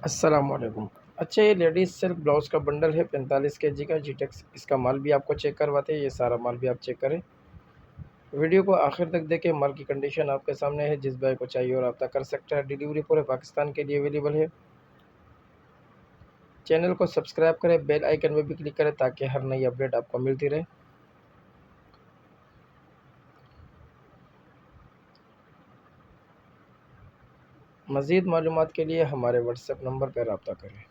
अस्सलामुअलैकुम। अच्छा, ये लेडीज़ सिल्क ब्लाउज़ का बंडल है 45 केजी का जीटेक्स। इसका माल भी आपको चेक करवाते हैं, ये सारा माल भी आप चेक करें। वीडियो को आखिर तक देखें, माल की कंडीशन आपके सामने है। जिस भाई को चाहिए और रब्ता कर सकता है। डिलीवरी पूरे पाकिस्तान के लिए अवेलेबल है। चैनल को सब्सक्राइब करें, बेल आइकन में भी क्लिक करें ताकि हर नई अपडेट आपको मिलती रहे। मज़ीद मालूमात के लिए हमारे व्हाट्सएप नंबर पर रब्ता करें।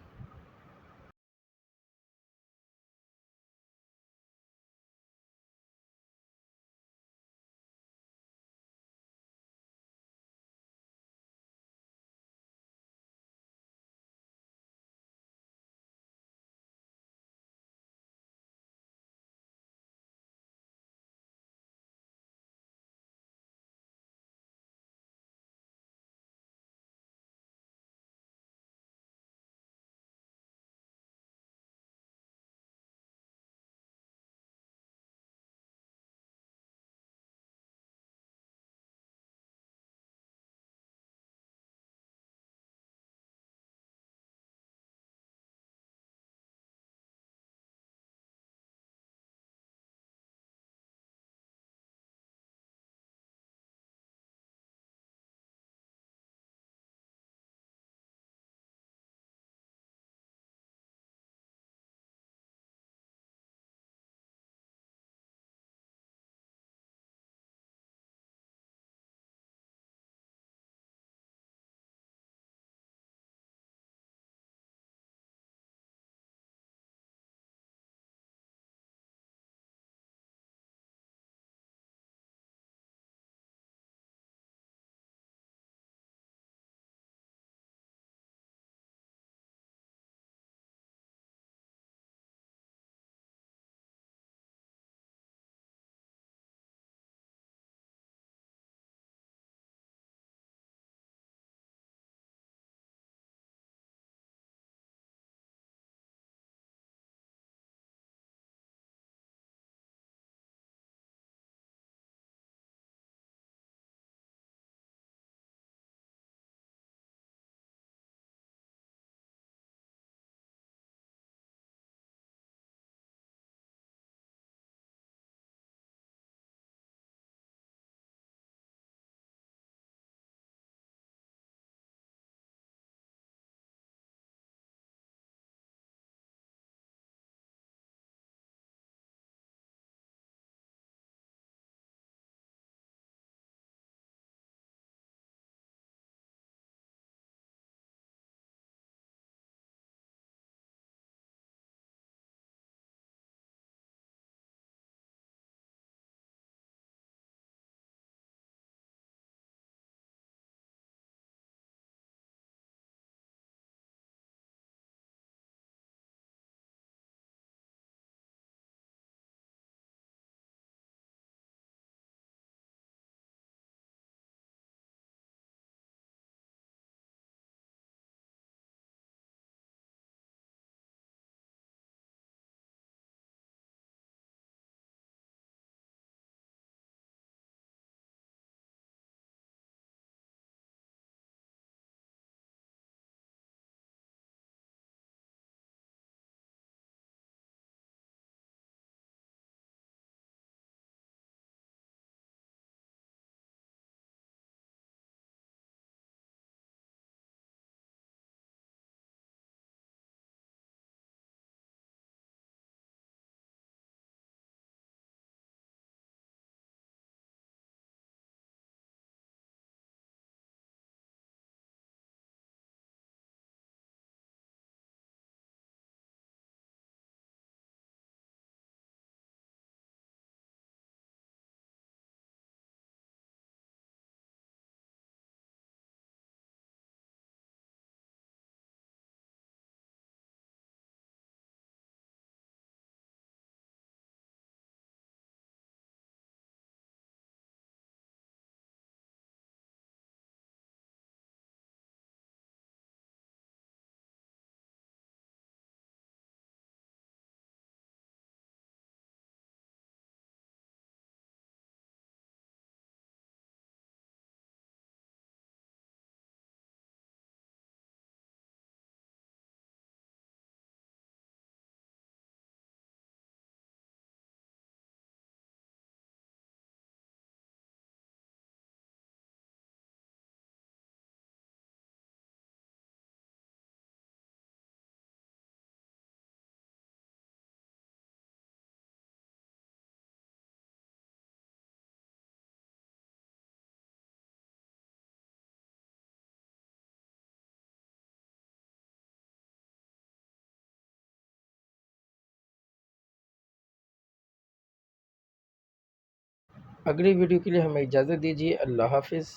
अगली वीडियो के लिए हमें इजाज़त दीजिए। अल्लाह हाफ़िज़।